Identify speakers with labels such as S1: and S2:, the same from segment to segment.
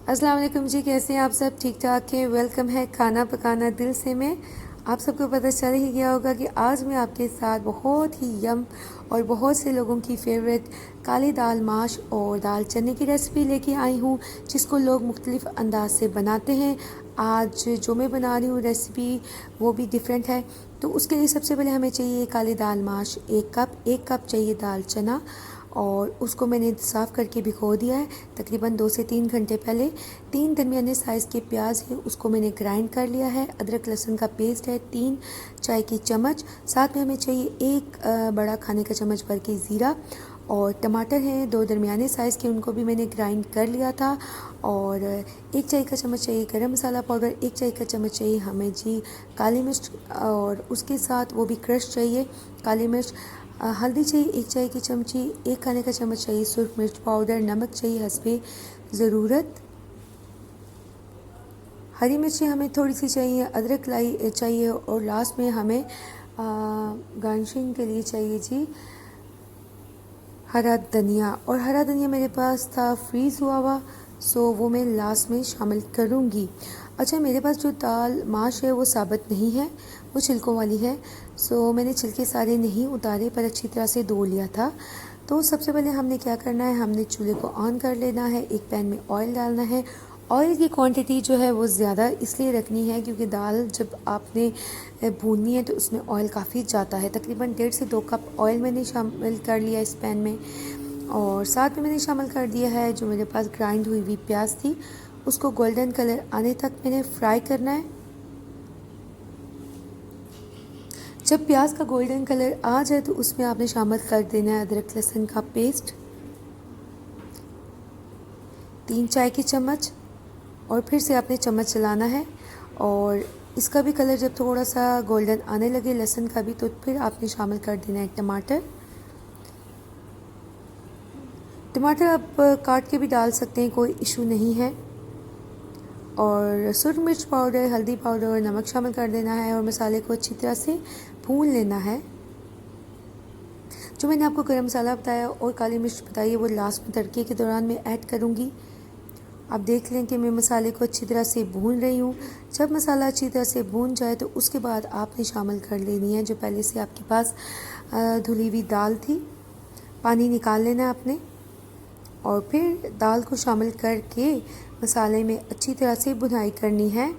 S1: अस्सलाम वालेकुम जी, कैसे हैं आप सब? ठीक ठाक हैं? वेलकम है खाना पकाना दिल से में। आप सबको पता चल ही गया होगा कि आज मैं आपके साथ बहुत ही यम और बहुत से लोगों की फेवरेट काली दाल माश और दाल चने की रेसिपी लेके आई हूँ, जिसको लोग मुख्तलिफ़ अंदाज से बनाते हैं। आज जो मैं बना रही हूँ रेसिपी वो भी डिफरेंट है। तो उसके लिए सबसे पहले हमें चाहिए काली दाल माश 1 कप चाहिए दाल चना, और उसको मैंने साफ़ करके भिगो दिया है तकरीबन 2 से 3 घंटे पहले। 3 दरमियाने साइज़ के प्याज हैं, उसको मैंने ग्राइंड कर लिया है। अदरक लहसुन का पेस्ट है 3 चाय की चम्मच। साथ में हमें चाहिए 1 बड़ा खाने का चम्मच भर के ज़ीरा, और टमाटर हैं 2 दरमियाने साइज़ के, उनको भी मैंने ग्राइंड कर लिया था। और 1 चाय का चम्मच चाहिए गरम मसाला पाउडर, 1 चाय का चम्मच चाहिए हमें जी काली मिर्च, और उसके साथ वो भी क्रश चाहिए काली मिर्च। हल्दी चाहिए 1 चाय की चमची, 1 खाने का चम्मच चाहिए सुरख मिर्च पाउडर, नमक चाहिए हस्बे ज़रूरत। हरी मिर्ची हमें थोड़ी सी चाहिए, अदरक लाई चाहिए, और लास्ट में हमें गार्निशिंग के लिए चाहिए जी हरा धनिया। और हरा धनिया मेरे पास था फ्रीज़ हुआ हुआ, सो वो मैं लास्ट में शामिल करूँगी। अच्छा, मेरे पास जो दाल माश है वो साबुत नहीं है, वो छिलकों वाली है। सो मैंने छिलके सारे नहीं उतारे पर अच्छी तरह से धो लिया था। तो सबसे पहले हमने क्या करना है, हमने चूल्हे को ऑन कर लेना है। एक पैन में ऑयल डालना है। ऑयल की क्वांटिटी जो है वो ज़्यादा इसलिए रखनी है क्योंकि दाल जब आपने भूननी है तो उसमें ऑयल काफ़ी जाता है। तकरीबन 1.5 से 2 कप ऑयल मैंने शामिल कर लिया इस पैन में, और साथ में मैंने शामिल कर दिया है जो मेरे पास ग्राइंड हुई हुई प्याज थी, उसको गोल्डन कलर आने तक मैंने फ्राई करना है। जब प्याज का गोल्डन कलर आ जाए तो उसमें आपने शामिल कर देना है अदरक लहसुन का पेस्ट 3 चाय की चम्मच, और फिर से आपने चम्मच चलाना है। और इसका भी कलर जब थोड़ा सा गोल्डन आने लगे लहसुन का भी, तो फिर आपने शामिल कर देना है टमाटर। टमाटर आप काट के भी डाल सकते हैं, कोई इशू नहीं है। और सुरख मिर्च पाउडर, हल्दी पाउडर और नमक शामिल कर देना है, और मसाले को अच्छी तरह से भून लेना है। जो मैंने आपको गरम मसाला बताया और काली मिर्च बताई है वो लास्ट में तड़के के दौरान मैं ऐड करूँगी। आप देख लें कि मैं मसाले को अच्छी तरह से भून रही हूँ। जब मसाला अच्छी तरह से भून जाए तो उसके बाद आपने शामिल कर लेनी है जो पहले से आपके पास धुली हुई दाल थी। पानी निकाल लेना है आपने, और फिर दाल को शामिल करके मसाले में अच्छी तरह से भुनाई करनी है।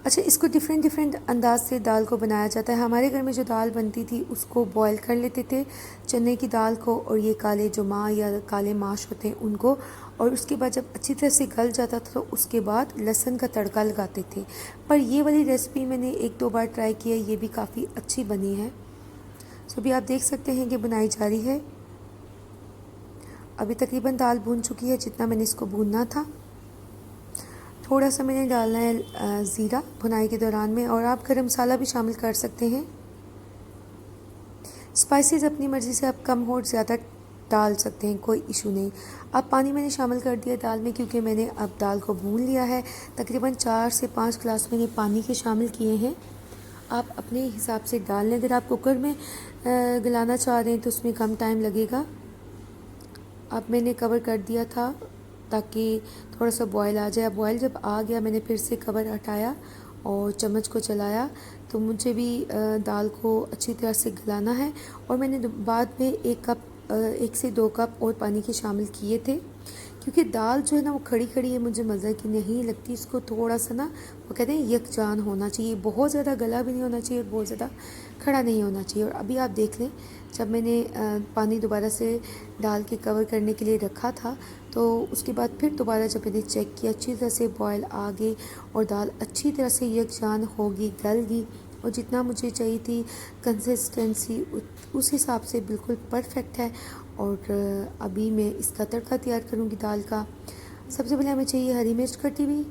S1: अच्छा, इसको डिफरेंट अंदाज से दाल को बनाया जाता है। हमारे घर में जो दाल बनती थी उसको बॉईल कर लेते थे, चने की दाल को, और ये काले जो माँ या काले माश होते हैं उनको, और उसके बाद जब अच्छी तरह से गल जाता था तो उसके बाद लहसुन का तड़का लगाते थे। पर ये वाली रेसिपी मैंने 1-2 बार ट्राई किया, ये भी काफ़ी अच्छी बनी है। सो अभी आप देख सकते हैं कि बुनाई जारी है। अभी तकरीबन दाल भून चुकी है जितना मैंने इसको भूनना था। थोड़ा सा मैंने डालना है ज़ीरा भुनाई के दौरान में, और आप गरम मसाला भी शामिल कर सकते हैं। स्पाइसेस अपनी मर्ज़ी से आप कम और ज़्यादा डाल सकते हैं, कोई इशू नहीं। अब पानी मैंने शामिल कर दिया दाल में क्योंकि मैंने अब दाल को भून लिया है। तकरीबन 4 से 5 गिलास मैंने पानी के शामिल किए हैं। आप अपने हिसाब से डाल लें। अगर आप कुकर में गलाना चाह रहे हैं तो उसमें कम टाइम लगेगा। अब मैंने कवर कर दिया था ताकि थोड़ा सा बॉयल आ जाए। बॉयल जब आ गया मैंने फिर से कवर हटाया और चम्मच को चलाया, तो मुझे भी दाल को अच्छी तरह से गलाना है। और मैंने बाद में 1 से 2 कप और पानी के शामिल किए थे क्योंकि दाल जो है ना वो खड़ी खड़ी है, मुझे मज़े की नहीं लगती। इसको थोड़ा सा ना वो कहते हैं यकजान होना चाहिए, बहुत ज़्यादा गला भी नहीं होना चाहिए और बहुत ज़्यादा खड़ा नहीं होना चाहिए। और अभी आप देख लें, जब मैंने पानी दोबारा से डाल के कवर करने के लिए रखा था तो उसके बाद फिर दोबारा जब मैंने चेक किया, अच्छी तरह से बॉयल आ गई और दाल अच्छी तरह से यकजान होगी, गल गई, और जितना मुझे चाहिए थी कंसिस्टेंसी उस हिसाब से बिल्कुल परफेक्ट है। और अभी मैं इसका तड़का तैयार करूँगी दाल का। सबसे पहले हमें चाहिए हरी मिर्च कटी हुई,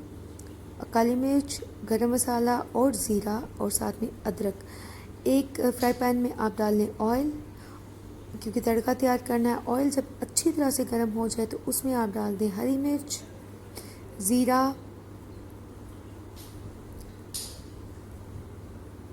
S1: काली मिर्च, गरम मसाला और ज़ीरा, और साथ में अदरक। एक फ्राई पैन में आप डाल लें ऑयल क्योंकि तड़का तैयार करना है। ऑयल जब अच्छी तरह से गर्म हो जाए तो उसमें आप डाल दें हरी मिर्च, ज़ीरा,